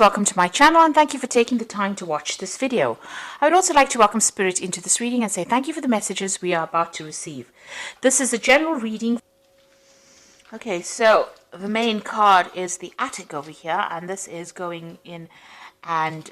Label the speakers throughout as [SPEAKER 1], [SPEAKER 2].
[SPEAKER 1] Welcome to my channel and thank you for taking the time to watch this video. I would also like to welcome Spirit into this reading and say thank you for the messages we are about to receive. This is a general reading. Okay, so the main card is the attic over here, and this is going in and,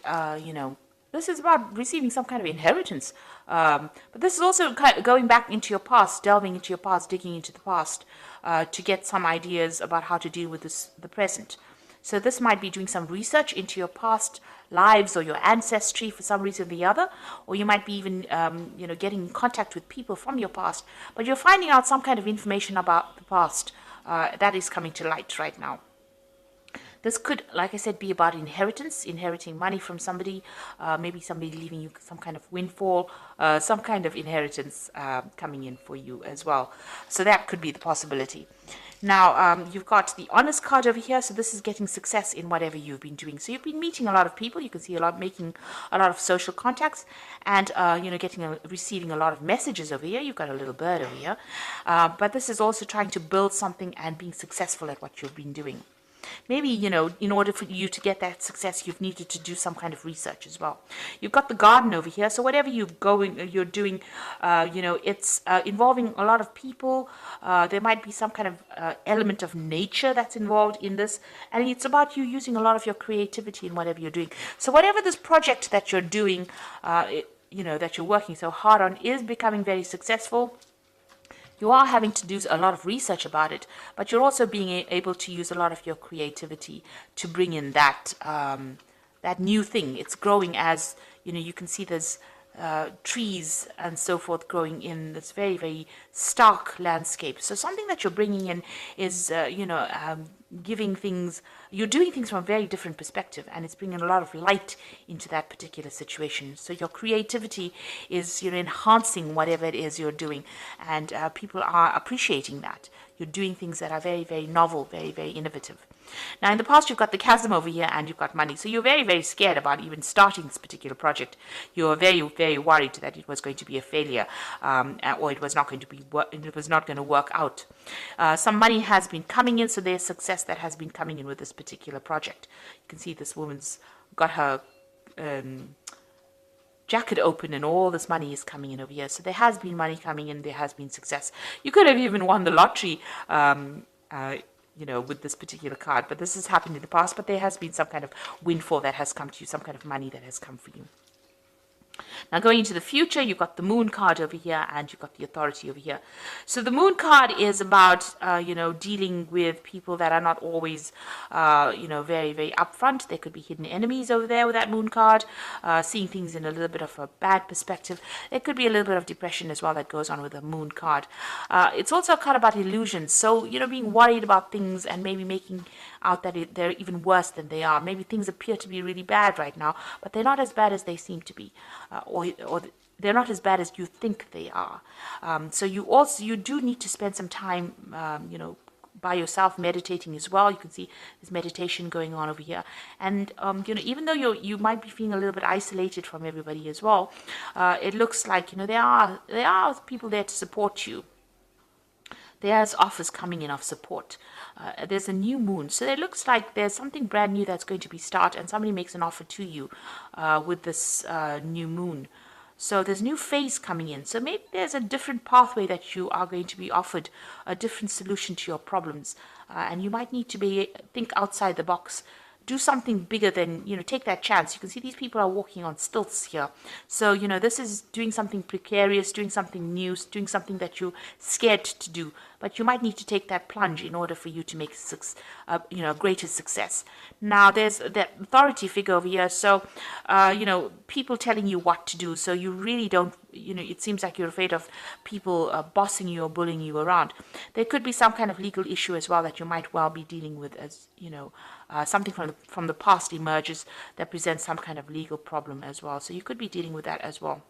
[SPEAKER 1] this is about receiving some kind of inheritance. But this is also kind of going back into your past, delving into your past, digging into the past to get some ideas about how to deal with the present. So this might be doing some research into your past lives or your ancestry for some reason or the other, or you might be even, getting in contact with people from your past, but you're finding out some kind of information about the past that is coming to light right now. This could, like I said, be about inheritance, inheriting money from somebody, maybe somebody leaving you some kind of windfall, some kind of inheritance coming in for you as well. So that could be the possibility. Now, you've got the honest card over here, so this is getting success in whatever you've been doing. So you've been meeting a lot of people, you can see making a lot of social contacts, and, receiving a lot of messages over here. You've got a little bird over here. But this is also trying to build something and being successful at what you've been doing. Maybe, in order for you to get that success, you've needed to do some kind of research as well. You've got the garden over here. So whatever you're doing, it's involving a lot of people. There might be some kind of element of nature that's involved in this. And it's about you using a lot of your creativity in whatever you're doing. So whatever this project that you're doing, that you're working so hard on is becoming very successful. You are having to do a lot of research about it, but you're also being able to use a lot of your creativity to bring in that new thing. It's growing as, you can see there's trees and so forth growing in this very, very stark landscape. So something that you're bringing in is, giving things, you're doing things from a very different perspective, and it's bringing a lot of light into that particular situation. So your creativity is, enhancing whatever it is you're doing, and people are appreciating that. You're doing things that are very, very novel, very, very innovative. Now, in the past, you've got the chasm over here and you've got money. So you're very, very scared about even starting this particular project. You're very, very worried that it was going to be a failure, or it was not going to work out. Some money has been coming in, so there's success that has been coming in with this particular project. You can see this woman's got her jacket open and all this money is coming in over here. So there has been money coming in, there has been success. You could have even won the lottery, with this particular card, but this has happened in the past, but there has been some kind of windfall that has come to you, some kind of money that has come for you. Now, going into the future, you've got the moon card over here and you've got the authority over here. So the moon card is about, dealing with people that are not always, very, very upfront. There could be hidden enemies over there with that moon card, seeing things in a little bit of a bad perspective. There could be a little bit of depression as well that goes on with the moon card. It's also a card about illusions. So, being worried about things and maybe making out that they're even worse than they are. Maybe things appear to be really bad right now, but they're not as bad as they seem to be. Or they're not as bad as you think they are. So you do need to spend some time, by yourself meditating as well. You can see there's meditation going on over here. And, even though you might be feeling a little bit isolated from everybody as well, it looks like, there are people there to support you. There's offers coming in of support. There's a new moon. So it looks like there's something brand new that's going to be started, and somebody makes an offer to you with this new moon. So there's a new phase coming in. So maybe there's a different pathway that you are going to be offered, a different solution to your problems. And you might need to think outside the box. Do something bigger than, take that chance. You can see these people are walking on stilts here. So, this is doing something precarious, doing something new, doing something that you're scared to do. But you might need to take that plunge in order for you to make greater success. Now, there's that authority figure over here. So, people telling you what to do. So you really don't, it seems like you're afraid of people bossing you or bullying you around. There could be some kind of legal issue as well that you might well be dealing with, as, something from the past emerges that presents some kind of legal problem as well. So you could be dealing with that as well.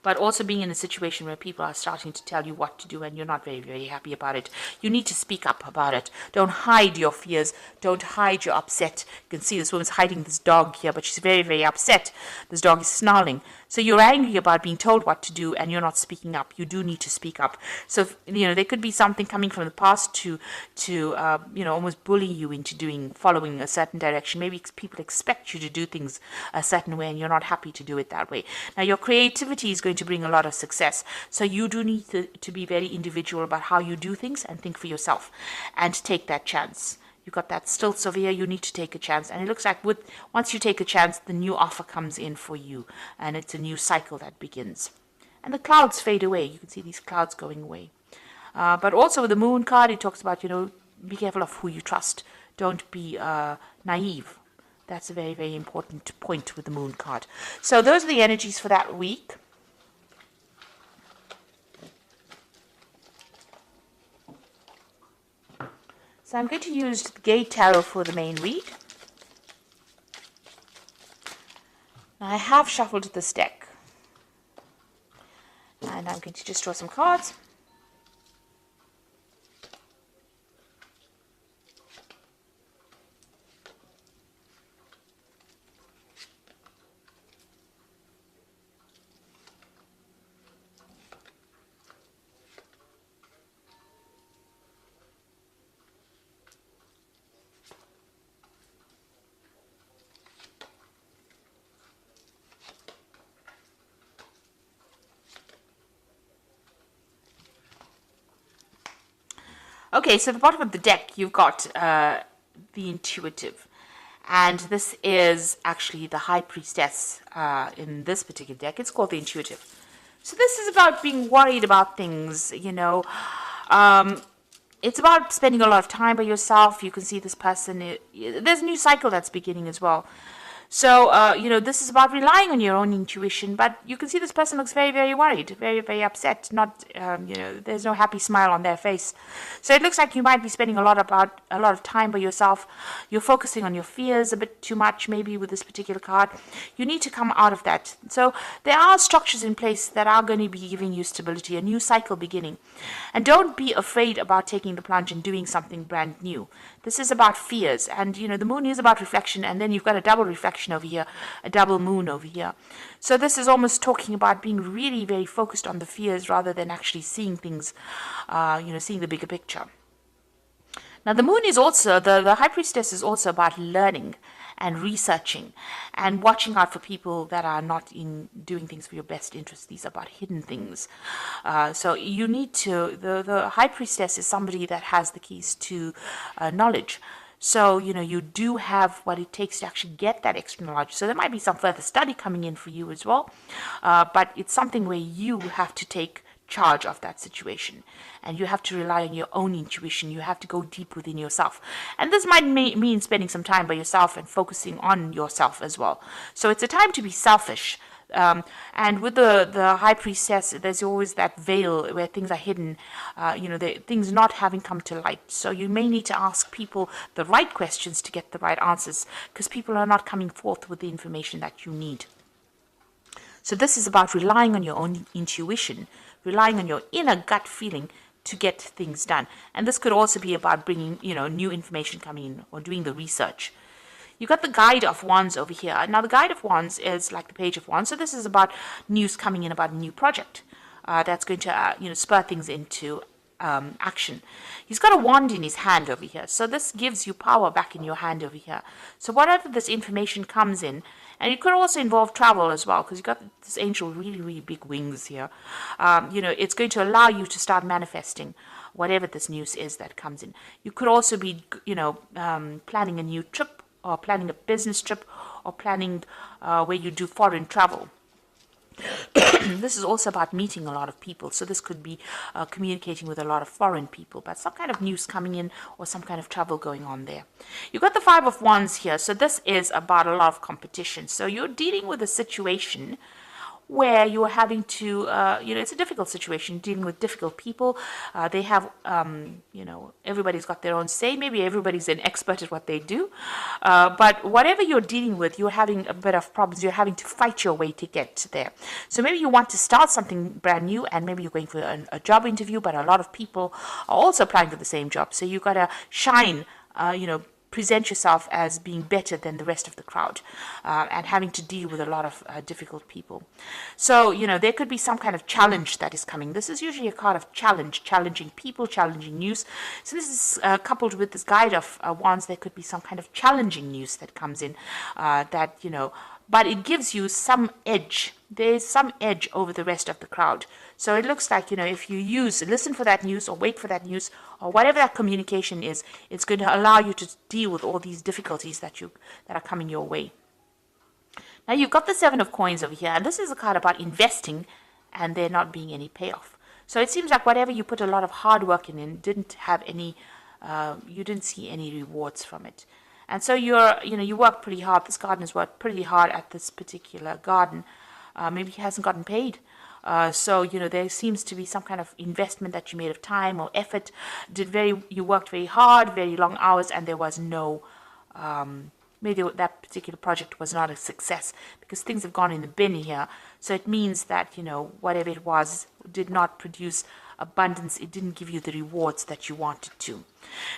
[SPEAKER 1] But also being in a situation where people are starting to tell you what to do and you're not very, very happy about it. You need to speak up about it. Don't hide your fears. Don't hide your upset. You can see this woman's hiding this dog here, but she's very, very upset. This dog is snarling. So you're angry about being told what to do and you're not speaking up. You do need to speak up. So, there could be something coming from the past to almost bully you into following a certain direction. Maybe people expect you to do things a certain way and you're not happy to do it that way. Now, your creativity is going to bring a lot of success. So you do need to be very individual about how you do things and think for yourself and take that chance. You've got that stilts over here, you need to take a chance. And it looks like once you take a chance, the new offer comes in for you. And it's a new cycle that begins. And the clouds fade away. You can see these clouds going away. But also with the moon card, it talks about, be careful of who you trust. Don't be naive. That's a very, very important point with the moon card. So those are the energies for that week. So I'm going to use the Gate Tarot for the main read. Now I have shuffled this deck. And I'm going to just draw some cards. Okay, so at the bottom of the deck, you've got the Intuitive. And this is actually the High Priestess in this particular deck. It's called the Intuitive. So this is about being worried about things, it's about spending a lot of time by yourself. You can see this person, there's a new cycle that's beginning as well. So, this is about relying on your own intuition, but you can see this person looks very, very worried, very, very upset. Not, there's no happy smile on their face. So it looks like you might be spending a lot of time by yourself. You're focusing on your fears a bit too much, maybe with this particular card. You need to come out of that. So there are structures in place that are going to be giving you stability, a new cycle beginning. And don't be afraid about taking the plunge and doing something brand new. This is about fears, and the moon is about reflection, and then you've got a double reflection over here, a double moon over here. So this is almost talking about being really very focused on the fears rather than actually seeing things, seeing the bigger picture. Now the moon is also, the High Priestess is also about learning and researching and watching out for people that are not in doing things for your best interest. These are about hidden things. So you need to, the High Priestess is somebody that has the keys to knowledge. So, you do have what it takes to actually get that extra knowledge. So there might be some further study coming in for you as well. But it's something where you have to take charge of that situation, and you have to rely on your own intuition. You have to go deep within yourself, and this might mean spending some time by yourself and focusing on yourself as well. So it's a time to be selfish, and with the High Priestess, there's always that veil where things are hidden, things not having come to light. So you may need to ask people the right questions to get the right answers, because people are not coming forth with the information that you need. So this is about relying on your own intuition, relying on your inner gut feeling to get things done. And this could also be about bringing, new information coming in or doing the research. You've got the Guide of Wands over here. Now, the Guide of Wands is like the Page of Wands. So this is about news coming in about a new project that's going to, spur things into action. He's got a wand in his hand over here. So this gives you power back in your hand over here. So whatever this information comes in, and it could also involve travel as well, because you've got this angel really, really big wings here. It's going to allow you to start manifesting whatever this news is that comes in. You could also be, planning a new trip, or planning a business trip, or planning where you do foreign travel. This is also about meeting a lot of people. So this could be communicating with a lot of foreign people, but some kind of news coming in or some kind of travel going on there. You've got the Five of Wands here. So this is about a lot of competition. So you're dealing with a situation where you're having to, it's a difficult situation, dealing with difficult people. They have, everybody's got their own say. Maybe everybody's an expert at what they do. But whatever you're dealing with, you're having a bit of problems. You're having to fight your way to get there. So maybe you want to start something brand new, and maybe you're going for a job interview, but a lot of people are also applying for the same job. So you've got to shine, present yourself as being better than the rest of the crowd, and having to deal with a lot of difficult people. So, there could be some kind of challenge that is coming. This is usually a card of challenge, challenging people, challenging news. So this is coupled with this guide of wands. There could be some kind of challenging news that comes in, but it gives you some edge. There's some edge over the rest of the crowd. So it looks like, if you listen for that news or wait for that news or whatever that communication is, it's going to allow you to deal with all these difficulties that are coming your way. Now you've got the Seven of Coins over here, and this is a card about investing and there not being any payoff. So it seems like whatever you put a lot of hard work in didn't have any, you didn't see any rewards from it. And so you work pretty hard. This gardener's worked pretty hard at this particular garden. Maybe he hasn't gotten paid. So there seems to be some kind of investment that you made of time or effort. You worked very hard, very long hours, and there was no, maybe that particular project was not a success because things have gone in the bin here. So it means that, whatever it was did not produce abundance. It didn't give you the rewards that you wanted to.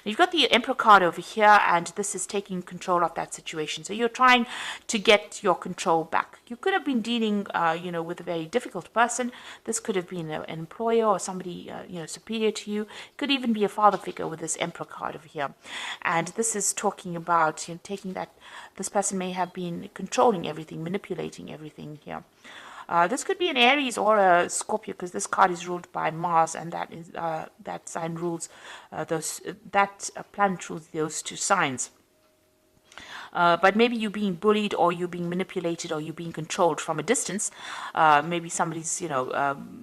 [SPEAKER 1] You've got the Emperor card over here, and this is taking control of that situation. So you're trying to get your control back. You could have been dealing, with a very difficult person. This could have been an employer or somebody, superior to you. It could even be a father figure with this Emperor card over here. And this is talking about taking that. This person may have been controlling everything, manipulating everything here. This could be an Aries or a Scorpio, because this card is ruled by Mars, and that sign rules that planet rules those two signs. But maybe you're being bullied, or you're being manipulated, or you're being controlled from a distance. Maybe somebody's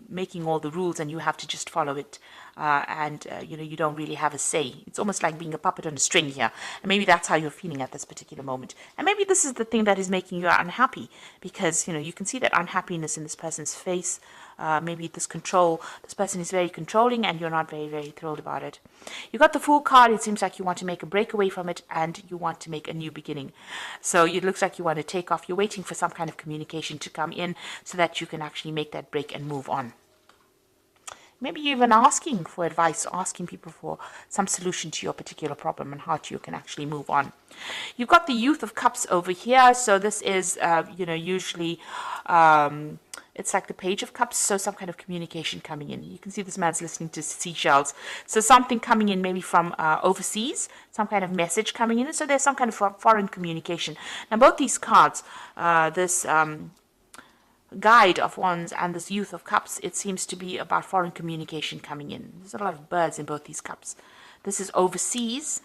[SPEAKER 1] making all the rules and you have to just follow it, and you don't really have a say. It's almost like being a puppet on a string here, and maybe that's how you're feeling at this particular moment. And maybe this is the thing that is making you unhappy, because you can see that unhappiness in this person's face. Maybe this person is very controlling and you're not very, very thrilled about it. You got the Fool card. It seems like you want to make a break away from it and you want to make a new beginning. So it looks like you want to take off. You're waiting for some kind of communication to come in so that you can actually make that break and move on. Maybe you're even asking for advice, asking people for some solution to your particular problem and how you can actually move on. You've got the Youth of Cups over here. So this is, usually it's like the Page of Cups. So some kind of communication coming in. You can see this man's listening to seashells. So something coming in maybe from overseas, some kind of message coming in. So there's some kind of foreign communication. Now both these cards, this Guide of Wands and this Youth of Cups, it seems to be about foreign communication coming in. There's a lot of birds in both these cups. This is overseas,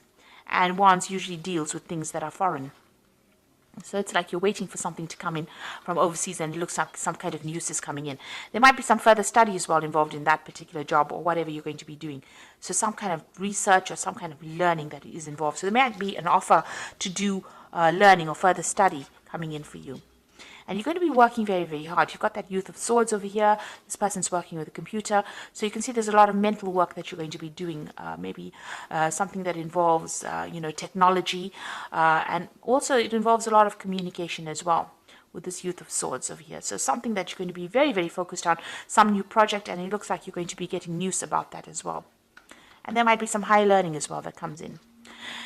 [SPEAKER 1] and Wands usually deals with things that are foreign. So it's like you're waiting for something to come in from overseas, and it looks like some kind of news is coming in. There might be some further study as well involved in that particular job or whatever you're going to be doing. So some kind of research or some kind of learning that is involved. So there might be an offer to do learning or further study coming in for you. And you're going to be working very, very hard. You've got that Youth of Swords over here. This person's working with a computer. So you can see there's a lot of mental work that you're going to be doing. Maybe something that involves, technology. And also it involves a lot of communication as well with this Youth of Swords over here. So something that you're going to be very, very focused on. Some new project, and it looks like you're going to be getting news about that as well. And there might be some high learning as well that comes in.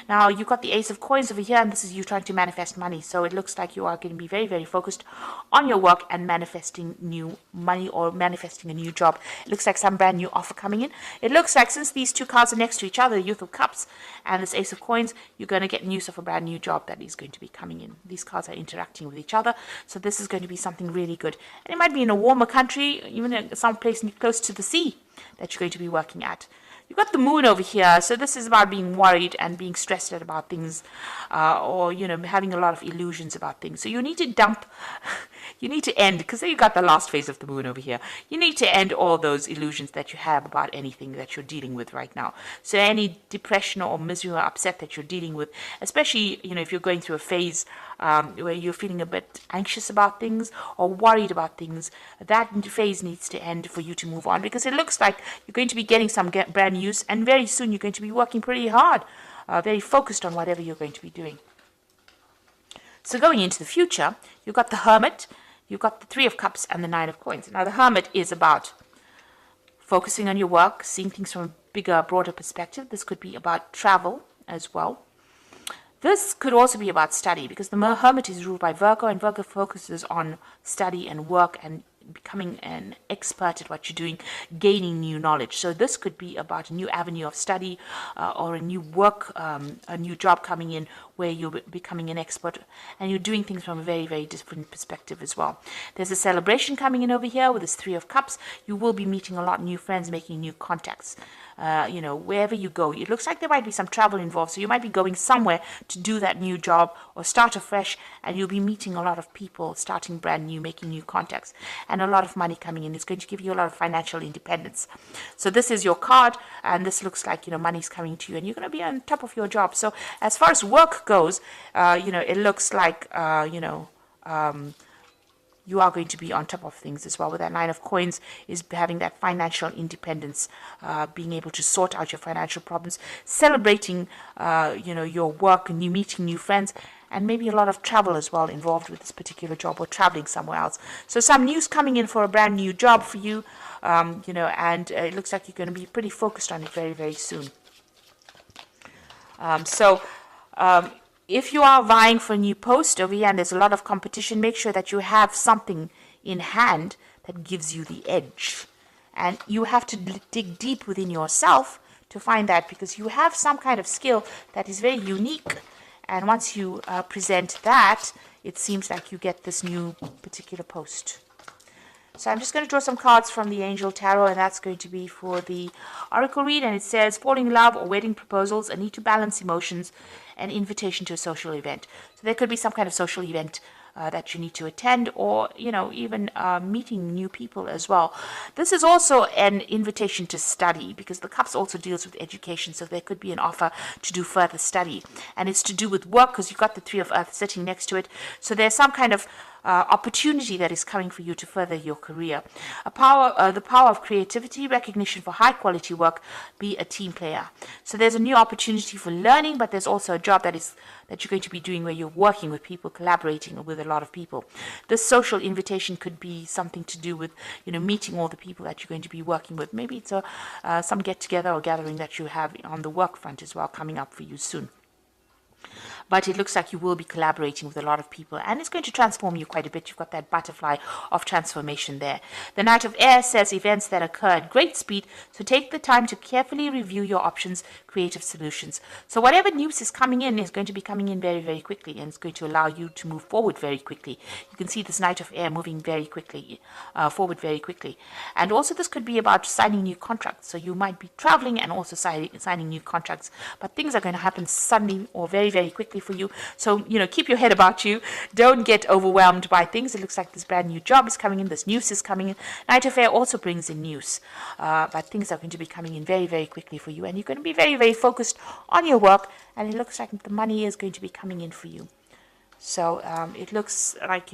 [SPEAKER 1] Now, you've got the Ace of Coins over here, and this is you trying to manifest money. So it looks like you are going to be very, very focused on your work and manifesting new money or manifesting a new job. It looks like some brand new offer coming in. It looks like since these two cards are next to each other, Youth of Cups and this Ace of Coins, you're going to get news of a brand new job that is going to be coming in. These cards are interacting with each other. So this is going to be something really good. And it might be in a warmer country, even some place close to the sea that you're going to be working at. You've got the Moon over here, so this is about being worried and being stressed out about things, or, having a lot of illusions about things. So you need to end, because there you got the last phase of the Moon over here. You need to end all those illusions that you have about anything that you're dealing with right now. So any depression or misery or upset that you're dealing with, especially, if you're going through a phase where you're feeling a bit anxious about things or worried about things, that phase needs to end for you to move on, because it looks like you're going to be getting some brand news, and very soon you're going to be working pretty hard, very focused on whatever you're going to be doing. So going into the future, you've got the Hermit, you've got the Three of Cups and the Nine of Coins. Now the Hermit is about focusing on your work, seeing things from a bigger, broader perspective. This could be about travel as well. This could also be about study, because the Hermit is ruled by Virgo, and Virgo focuses on study and work and becoming an expert at what you're doing, gaining new knowledge. So this could be about a new avenue of study, or a new work, a new job coming in where you're becoming an expert and you're doing things from a very, very different perspective as well. There's a celebration coming in over here with this Three of Cups. You will be meeting a lot of new friends, making new contacts. Wherever you go, it looks like there might be some travel involved. So you might be going somewhere to do that new job or start afresh, and you'll be meeting a lot of people, starting brand new, making new contacts, and a lot of money coming in. It's going to give you a lot of financial independence. So this is your card, and this looks like, money's coming to you, and you're going to be on top of your job. So as far as work goes, it looks like, you are going to be on top of things as well. With that Nine of Coins is having that financial independence, being able to sort out your financial problems, celebrating, your work, and you meeting new friends, and maybe a lot of travel as well involved with this particular job, or traveling somewhere else. So some news coming in for a brand new job for you, and it looks like you're going to be pretty focused on it very, very soon. If you are vying for a new post over here and there's a lot of competition, make sure that you have something in hand that gives you the edge. And you have to dig deep within yourself to find that, because you have some kind of skill that is very unique. And once you present that, it seems like you get this new particular post. So I'm just going to draw some cards from the Angel Tarot, and that's going to be for the Oracle read. And it says, falling in love or wedding proposals, a need to balance emotions, an invitation to a social event. So there could be some kind of social event that you need to attend, or, even meeting new people as well. This is also an invitation to study, because the Cups also deals with education. So there could be an offer to do further study, and it's to do with work, because you've got the Three of Earth sitting next to it. So there's some kind of opportunity that is coming for you to further your career. The power of creativity, recognition for high quality work, be a team player. So there's a new opportunity for learning, but there's also a job that you're going to be doing where you're working with people, collaborating with a lot of people. This social invitation could be something to do with, meeting all the people that you're going to be working with. Maybe it's some get together or gathering that you have on the work front as well coming up for you soon. But it looks like you will be collaborating with a lot of people, and it's going to transform you quite a bit. You've got that butterfly of transformation there. The Knight of Air says events that occur at great speed, so take the time to carefully review your options, creative solutions. So whatever news is coming in is going to be coming in very, very quickly, and it's going to allow you to move forward very quickly. You can see this Knight of Air moving very quickly, forward very quickly. And also this could be about signing new contracts. So you might be traveling and also signing new contracts, but things are going to happen suddenly or very, very quickly for you. So, keep your head about you. Don't get overwhelmed by things. It looks like this brand new job is coming in. This news is coming in. Knight of Air also brings in news. But things are going to be coming in very, very quickly for you. And you're going to be very, very focused on your work. And it looks like the money is going to be coming in for you. So it looks like,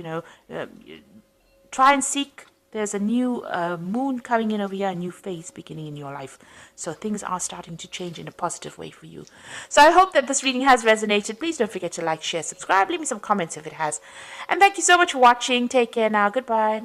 [SPEAKER 1] try and seek. There's a new moon coming in over here, a new phase beginning in your life. So things are starting to change in a positive way for you. So I hope that this reading has resonated. Please don't forget to like, share, subscribe. Leave me some comments if it has. And thank you so much for watching. Take care now. Goodbye.